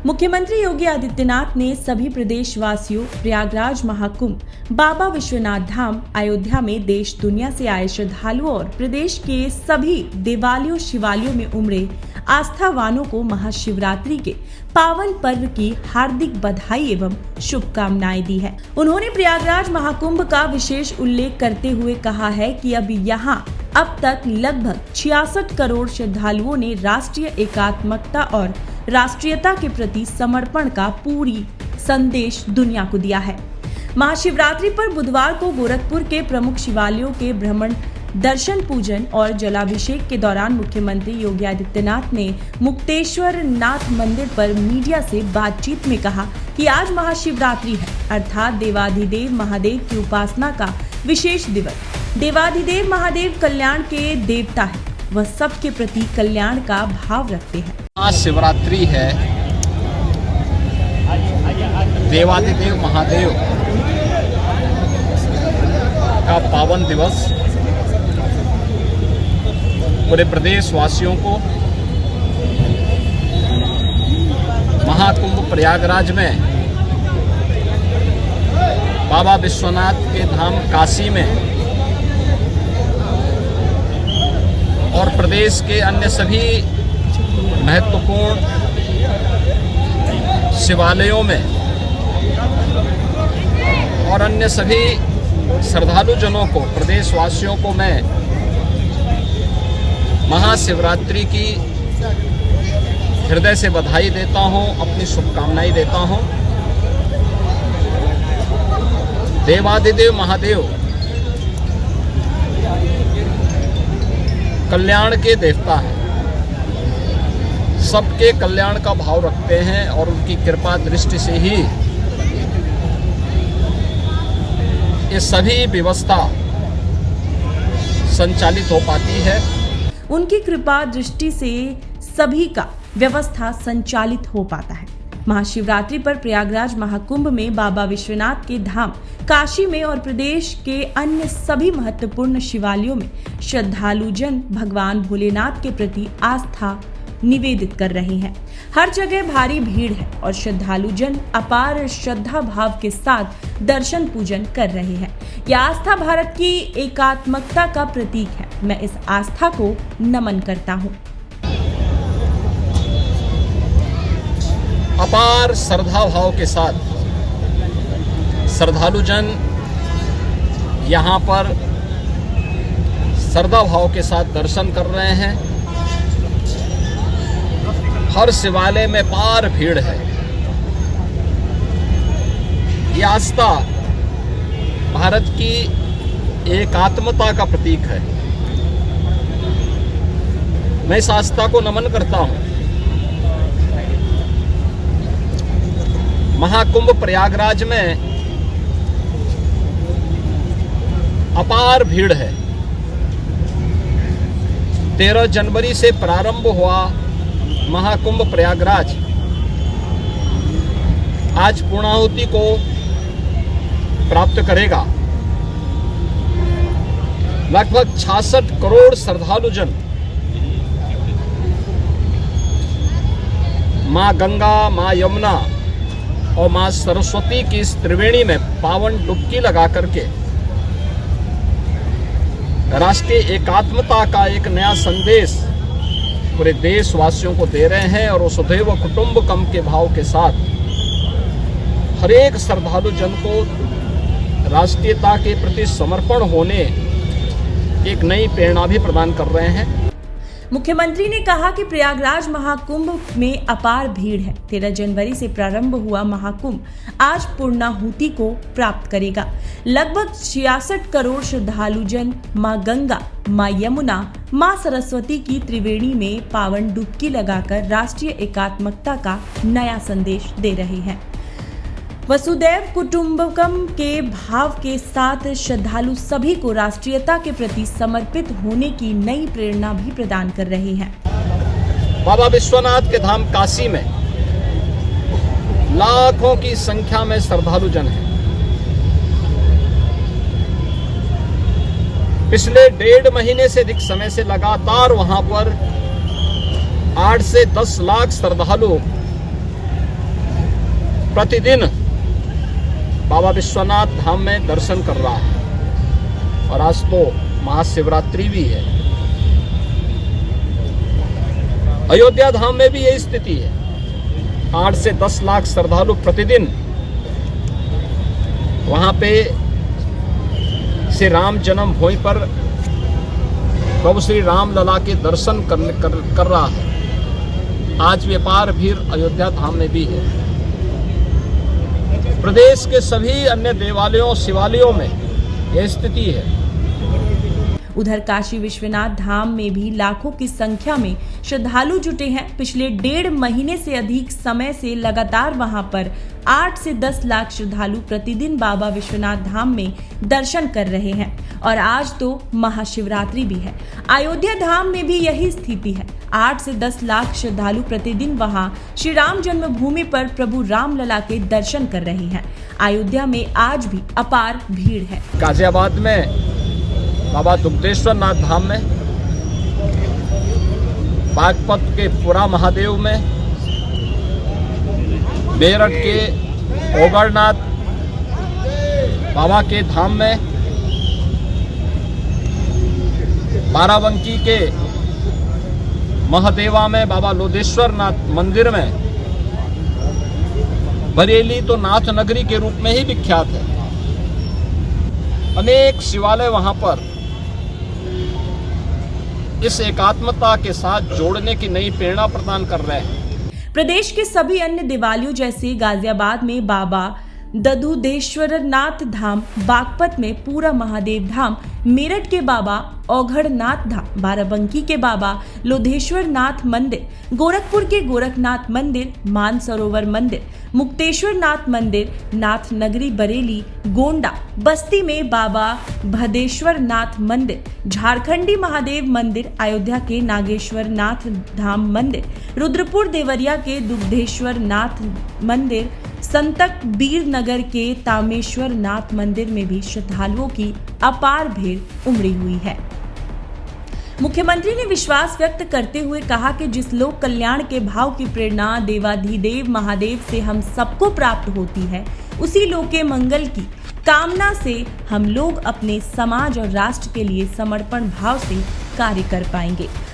मुख्यमंत्री योगी आदित्यनाथ ने सभी प्रदेशवासियों प्रयागराज महाकुंभ, बाबा विश्वनाथ धाम, अयोध्या में देश दुनिया से आए श्रद्धालुओं और प्रदेश के सभी देवालयों शिवालयों में उमड़े आस्थावानों को महाशिवरात्रि के पावन पर्व की हार्दिक बधाई एवं शुभकामनाएं दी है। उन्होंने प्रयागराज महाकुंभ का विशेष उल्लेख करते हुए कहा है कि अब तक लगभग 66 करोड़ श्रद्धालुओं ने राष्ट्रीय एकात्मकता और राष्ट्रीयता के प्रति समर्पण का पूरी संदेश दुनिया को दिया है। महाशिवरात्रि पर बुधवार को गोरखपुर के प्रमुख शिवालयों के भ्रमण, दर्शन, पूजन और जलाभिषेक के दौरान मुख्यमंत्री योगी आदित्यनाथ ने मुक्तेश्वर नाथ मंदिर पर मीडिया से बातचीत में कहा कि आज महाशिवरात्रि है, अर्थात देवाधिदेव महादेव की उपासना का विशेष दिवस। देवाधिदेव महादेव कल्याण के देवता है, वह सबके प्रति कल्याण का भाव रखते हैं। आज शिवरात्रि है, देवाधिदेव महादेव का पावन दिवस। पूरे प्रदेश वासियों को महाकुंभ प्रयागराज में बाबा विश्वनाथ के धाम काशी में और प्रदेश के अन्य सभी महत्वपूर्ण शिवालयों में और अन्य सभी श्रद्धालु जनों को, प्रदेशवासियों को मैं महाशिवरात्रि की हृदय से बधाई देता हूं, अपनी शुभकामनाएं देता हूं। देवाधिदेव महादेव कल्याण के देवता हैं, सबके कल्याण का भाव रखते हैं और उनकी कृपा दृष्टि से ही ये सभी व्यवस्था संचालित हो पाती है। उनकी कृपा दृष्टि से सभी का व्यवस्था संचालित हो पाता है। महाशिवरात्रि पर प्रयागराज महाकुंभ में बाबा विश्वनाथ के धाम काशी में और प्रदेश के अन्य सभी महत्वपूर्ण शिवालयों में श्रद्धालु जन भगवान भोलेनाथ के प्रति आस्था निवेदित कर रहे हैं। हर जगह भारी भीड़ है और श्रद्धालु जन अपार श्रद्धा भाव के साथ दर्शन पूजन कर रहे हैं। यह आस्था भारत की एकात्मकता का प्रतीक है। मैं इस आस्था को नमन करता हूँ। अपार श्रद्धा भाव के साथ श्रद्धालु जन यहाँ पर श्रद्धा भाव के साथ दर्शन कर रहे हैं। हर शिवालय में पार भीड़ है। ये आस्था भारत की एकात्मता का प्रतीक है। मैं इस आस्था को नमन करता हूं। महाकुंभ प्रयागराज में अपार भीड़ है। 13 जनवरी से प्रारंभ हुआ महाकुंभ प्रयागराज आज पूर्णाहुति को प्राप्त करेगा। लगभग 66 करोड़ श्रद्धालु जन मां गंगा, मां यमुना और मां सरस्वती की इस त्रिवेणी में पावन डुबकी लगा करके राष्ट्रीय एकात्मता का एक नया संदेश पूरे देशवासियों को दे रहे हैं और वसुधैव कुटुंबकम के भाव के साथ हर एक श्रद्धालु जन को राष्ट्रीयता के प्रति समर्पण होने की एक नई प्रेरणा भी प्रदान कर रहे हैं। मुख्यमंत्री ने कहा कि प्रयागराज महाकुंभ में अपार भीड़ है। 13 जनवरी से प्रारंभ हुआ महाकुंभ आज पूर्णाहुति को प्राप्त करेगा। लगभग 66 करोड़ श्रद्धालु जन मां गंगा, मां यमुना, मां सरस्वती की त्रिवेणी में पावन डुबकी लगाकर राष्ट्रीय एकात्मकता का नया संदेश दे रहे हैं। वसुधैव कुटुंबकम के भाव के साथ श्रद्धालु सभी को राष्ट्रीयता के प्रति समर्पित होने की नई प्रेरणा भी प्रदान कर रहे हैं। बाबा विश्वनाथ के धाम काशी में लाखों की संख्या में श्रद्धालु जन हैं। पिछले 1.5 महीने से अधिक समय से लगातार वहां पर 8 से 10 लाख श्रद्धालु प्रतिदिन बाबा विश्वनाथ धाम में दर्शन कर रहा है। और आज तो महाशिवरात्रि भी है। अयोध्या धाम में भी यही स्थिति है। 8 से 10 लाख श्रद्धालु प्रतिदिन वहां पे श्री राम जन्मभूमि पर प्रभु श्री राम लला के दर्शन कर रहा है। आज भी अपार भीड़ अयोध्या धाम में भी है। प्रदेश के सभी अन्य देवालयों शिवालयों में यह स्थिति है। उधर काशी विश्वनाथ धाम में भी लाखों की संख्या में श्रद्धालु जुटे हैं। पिछले 1.5 महीने से अधिक समय से लगातार वहां पर 8 से 10 लाख श्रद्धालु प्रतिदिन बाबा विश्वनाथ धाम में दर्शन कर रहे हैं। और आज तो महाशिवरात्रि भी है। अयोध्या धाम में भी यही स्थिति है। 8 से 10 लाख श्रद्धालु प्रतिदिन वहां श्री राम जन्मभूमि पर प्रभु रामलला के दर्शन कर रहे हैं। अयोध्या में आज भी अपार भीड़ है। गाजियाबाद में बाबा दुग्धेश्वर नाथ धाम में, बागपत के पुरा महादेव में, मेरठ के ओगरनाथ बाबा के धाम में, बाराबंकी के महादेवा में बाबा लोधेश्वर नाथ मंदिर में, बरेली तो नाथ नगरी के रूप में ही विख्यात है। अनेक शिवालय वहां पर इस एकात्मता के साथ जोड़ने की नई प्रेरणा प्रदान कर रहे हैं। प्रदेश के सभी अन्य देवालयों जैसे गाजियाबाद में बाबा दधुदेश्वरनाथ धाम, बागपत में पूरा महादेव धाम, मेरठ के बाबा औघड़नाथ धाम, बाराबंकी के बाबा लोधेश्वर नाथ मंदिर, गोरखपुर के गोरखनाथ मंदिर, मानसरोवर मंदिर, मुक्तेश्वर नाथ मंदिर, नाथ नगरी बरेली, गोंडा, बस्ती में बाबा भदेश्वर नाथ मंदिर, झारखंडी महादेव मंदिर, अयोध्या के नागेश्वर नाथ धाम मंदिर, रुद्रपुर देवरिया के दुग्धेश्वर नाथ मंदिर, संतक बीर नगर के तामेश्वर नाथ मंदिर में भी श्रद्धालुओं की अपार भीड़ उमड़ी हुई है। मुख्यमंत्री ने विश्वास व्यक्त करते हुए कहा कि जिस लोक कल्याण के भाव की प्रेरणा देवाधिदेव महादेव से हम सबको प्राप्त होती है, उसी लोक के मंगल की कामना से हम लोग अपने समाज और राष्ट्र के लिए समर्पण भाव से कार्य कर पाएंगे।